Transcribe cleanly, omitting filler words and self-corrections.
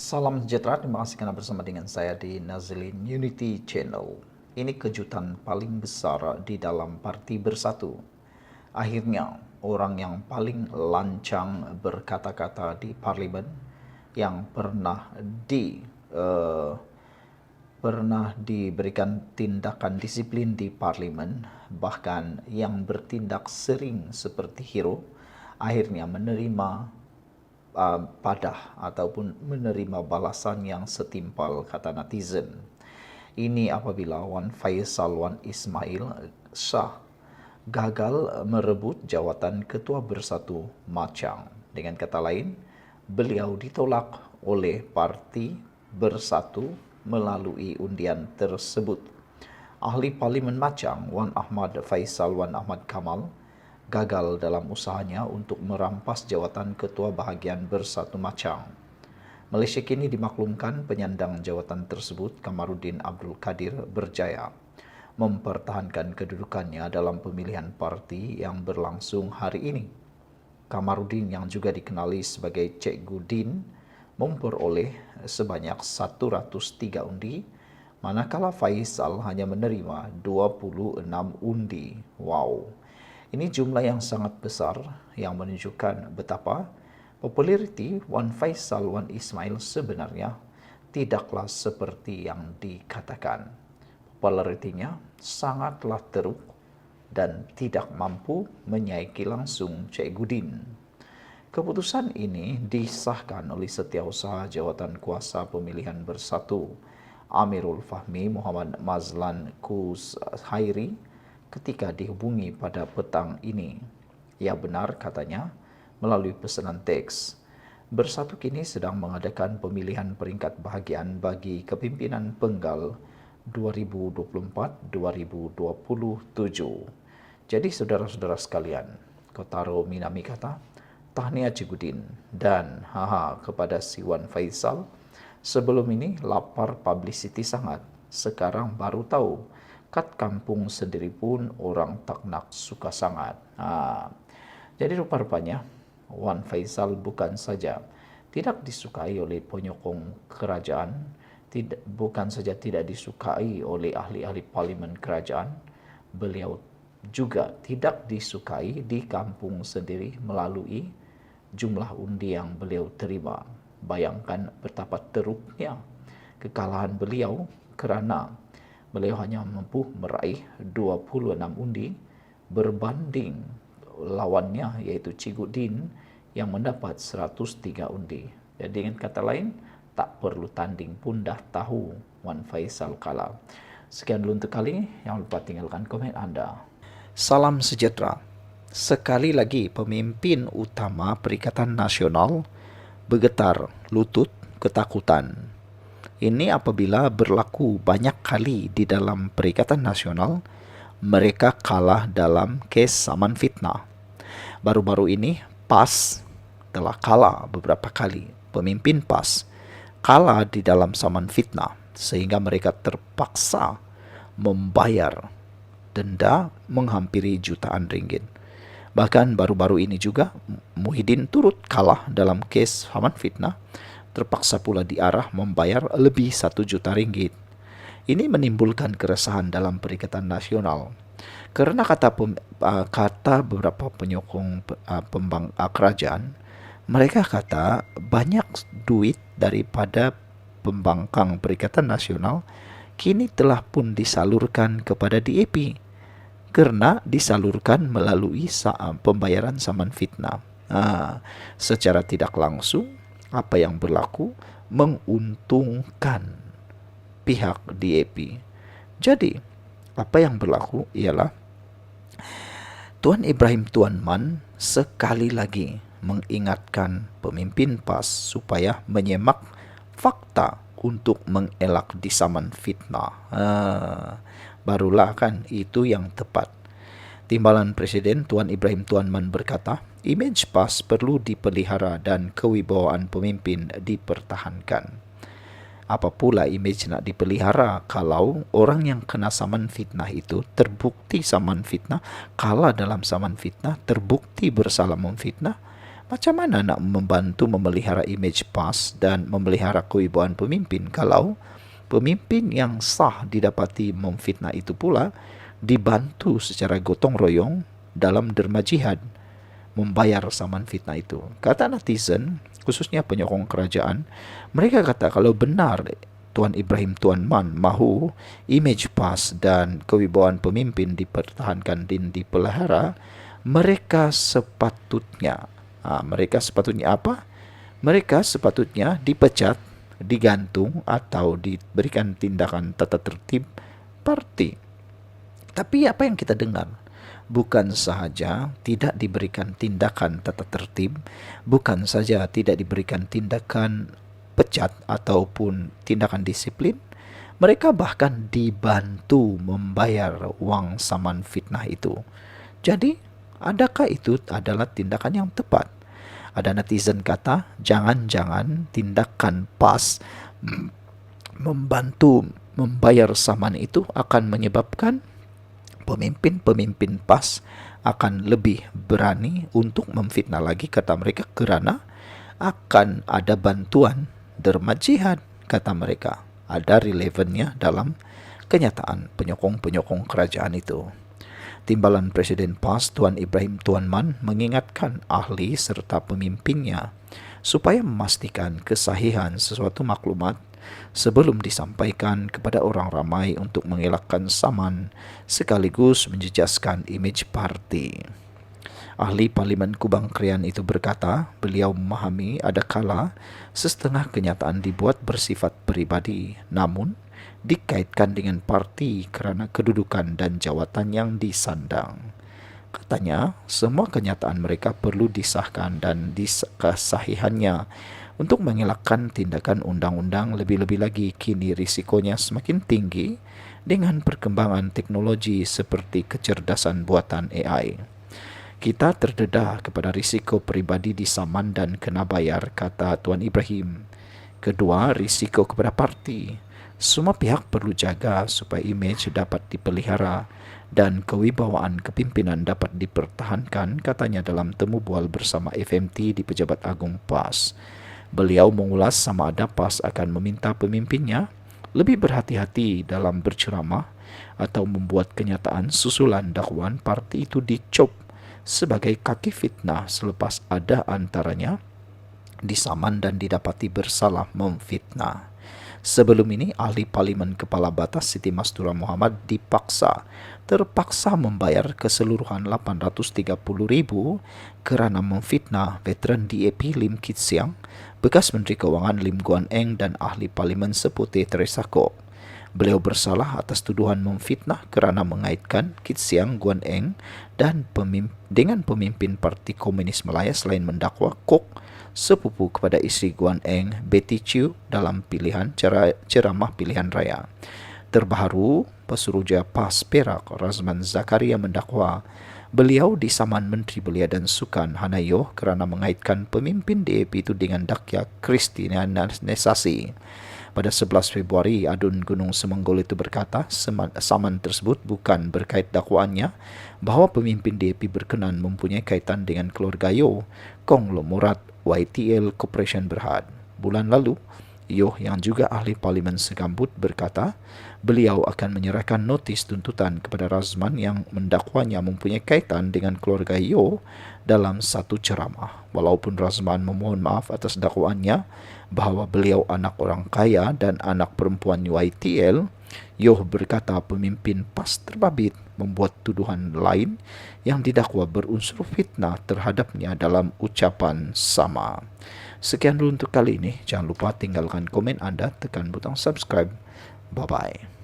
Salam sejahtera, terima kasih karena bersama dengan saya di Nazlin Unity Channel. Ini kejutan paling besar di dalam Parti Bersatu. Akhirnya, orang yang paling lancang berkata-kata di parlimen yang eh, pernah diberikan tindakan disiplin di parlimen, bahkan yang bertindak sering seperti hero, akhirnya menerima padah ataupun menerima balasan yang setimpal, kata netizen. Ini apabila Wan Faisal Wan Ismail Shah gagal merebut jawatan Ketua Bersatu Machang. Dengan kata lain, beliau ditolak oleh Parti Bersatu melalui undian tersebut. Ahli Parlimen Machang Wan Ahmad Faisal Wan Ahmad Kamal gagal dalam usahanya untuk merampas jawatan Ketua Bahagian Bersatu Machang. Malaysia kini dimaklumkan penyandang jawatan tersebut, Kamarudin Abdul Kadir, berjaya mempertahankan kedudukannya dalam pemilihan parti yang berlangsung hari ini. Kamarudin yang juga dikenali sebagai Cikgu Din memperoleh sebanyak 103 undi, manakala Faisal hanya menerima 26 undi. Wow! Ini jumlah yang sangat besar yang menunjukkan betapa populariti Wan Faisal Wan Ismail sebenarnya tidaklah seperti yang dikatakan. Popularitinya sangatlah teruk dan tidak mampu menyaiki langsung Cikgu Din. Keputusan ini disahkan oleh Setiausaha Jawatan Kuasa Pemilihan Bersatu Amirul Fahmi Muhammad Mazlan Kus Hairi ketika dihubungi pada petang ini. Ya benar, katanya, melalui pesanan teks. Bersatu kini sedang mengadakan pemilihan peringkat bahagian bagi kepimpinan penggal 2024-2027. Jadi saudara-saudara sekalian, Kotaro Minami kata, tahniah Cikgu Din dan kepada si Wan Faisal. Sebelum ini lapar publicity sangat, sekarang baru tahu kat kampung sendiri pun orang tak nak suka sangat. Jadi rupa-rupanya Wan Faisal bukan saja tidak disukai oleh penyokong kerajaan, bukan saja tidak disukai oleh ahli-ahli parlimen kerajaan, beliau juga tidak disukai di kampung sendiri melalui jumlah undi yang beliau terima. Bayangkan betapa teruknya kekalahan beliau kerana beliau hanya mampu meraih 26 undi berbanding lawannya iaitu Cikgu Din yang mendapat 103 undi. Jadi dengan kata lain, tak perlu tanding pun dah tahu Wan Faisal kalah. Sekian dulu untuk kali ini, jangan lupa tinggalkan komen anda. Salam sejahtera. Sekali lagi pemimpin utama Perikatan Nasional bergetar lutut ketakutan. Ini apabila berlaku banyak kali di dalam Perikatan Nasional, mereka kalah dalam kes saman fitnah. Baru-baru ini, PAS telah kalah beberapa kali. Pemimpin PAS kalah di dalam saman fitnah, sehingga mereka terpaksa membayar denda menghampiri jutaan ringgit. Bahkan baru-baru ini juga, Muhyiddin turut kalah dalam kes saman fitnah, terpaksa pula diarah membayar lebih 1 juta ringgit. Ini menimbulkan keresahan dalam Perikatan Nasional. Kerana kata beberapa penyokong kerajaan, mereka kata banyak duit daripada pembangkang Perikatan Nasional kini telah pun disalurkan kepada DAP kerana disalurkan melalui pembayaran saman fitnah. Secara tidak langsung, apa yang berlaku menguntungkan pihak DAP. Jadi, apa yang berlaku ialah Tuan Ibrahim Tuan Man sekali lagi mengingatkan pemimpin PAS supaya menyemak fakta untuk mengelak disaman fitnah. Barulah kan itu yang tepat. Timbalan Presiden Tuan Ibrahim Tuan Man berkata, imej PAS perlu dipelihara dan kewibawaan pemimpin dipertahankan. Apa pula imej nak dipelihara kalau orang yang kena saman fitnah itu terbukti saman fitnah, kalah dalam saman fitnah, terbukti bersalah memfitnah, Macam mana nak membantu memelihara image PAS dan memelihara kewibawaan pemimpin kalau pemimpin yang sah didapati memfitnah itu pula dibantu secara gotong royong dalam derma jihad membayar saman fitnah itu? Kata netizen, khususnya penyokong kerajaan, mereka kata kalau benar Tuan Ibrahim Tuan Man mahu image PAS dan kewibawaan pemimpin dipertahankan dan dipelihara, mereka sepatutnya apa? Mereka sepatutnya dipecat, digantung atau diberikan tindakan tata tertib parti. Tapi apa yang kita dengar? Bukan sahaja tidak diberikan tindakan tata tertib, bukan saja tidak diberikan tindakan pecat ataupun tindakan disiplin, mereka bahkan dibantu membayar wang saman fitnah itu. Jadi, adakah itu adalah tindakan yang tepat? Ada netizen kata, jangan-jangan tindakan PAS membantu membayar saman itu akan menyebabkan pemimpin-pemimpin PAS akan lebih berani untuk memfitnah lagi, kata mereka, kerana akan ada bantuan derma jihad, kata mereka. Ada relevannya dalam kenyataan penyokong-penyokong kerajaan itu. Timbalan Presiden PAS Tuan Ibrahim Tuan Man mengingatkan ahli serta pemimpinnya supaya memastikan kesahihan sesuatu maklumat sebelum disampaikan kepada orang ramai untuk mengelakkan saman sekaligus menjejaskan imej parti. Ahli Parlimen Kubang Krian itu berkata, beliau memahami ada kala setengah kenyataan dibuat bersifat peribadi, namun dikaitkan dengan parti kerana kedudukan dan jawatan yang disandang. Katanya, semua kenyataan mereka perlu disahkan dan kesahihannya untuk mengelakkan tindakan undang-undang, lebih-lebih lagi kini risikonya semakin tinggi dengan perkembangan teknologi seperti kecerdasan buatan AI. Kita terdedah kepada risiko peribadi disaman dan kena bayar, kata Tuan Ibrahim. Kedua, risiko kepada parti. Semua pihak perlu jaga supaya imej dapat dipelihara dan kewibawaan kepimpinan dapat dipertahankan, katanya dalam temu bual bersama FMT di Pejabat Agung PAS. Beliau mengulas sama ada PAS akan meminta pemimpinnya lebih berhati-hati dalam berceramah atau membuat kenyataan susulan dakwaan parti itu dicop sebagai kaki fitnah selepas ada antaranya disaman dan didapati bersalah memfitnah. Sebelum ini, ahli Parlimen Kepala Batas Siti Mastura Muhammad terpaksa membayar keseluruhan 830,000 kerana memfitnah veteran DAP Lim Kit Siang, bekas Menteri Kewangan Lim Guan Eng dan ahli Parlimen Seputih Teresa Kok. Beliau bersalah atas tuduhan memfitnah kerana mengaitkan Kit Siang, Guan Eng dan dengan pemimpin Parti Komunis Malaya selain mendakwa Kok sepupu kepada isteri Guan Eng, Betty Chiu, dalam ceramah pilihan raya. Terbaru, Pesuruhjaya PAS Perak Razman Zakaria mendakwa beliau disaman Menteri Belia dan Sukan Hanayo kerana mengaitkan pemimpin DAP itu dengan dakya kristianisasi. Pada 11 Februari, Adun Gunung Semenggol itu berkata saman tersebut bukan berkait dakwaannya bahawa pemimpin DAP berkenan mempunyai kaitan dengan keluarga Yo, konglomerat YTL Corporation Berhad. Bulan lalu, Yoh yang juga ahli Parlimen Segambut berkata beliau akan menyerahkan notis tuntutan kepada Razman yang mendakwanya mempunyai kaitan dengan keluarga Yoh dalam satu ceramah. Walaupun Razman memohon maaf atas dakwaannya bahawa beliau anak orang kaya dan anak perempuan YTL, Yoh berkata pemimpin PAS terbabit membuat tuduhan lain yang didakwa berunsur fitnah terhadapnya dalam ucapan sama. Sekian dulu untuk kali ini. Jangan lupa tinggalkan komen anda, tekan butang subscribe. Bye-bye.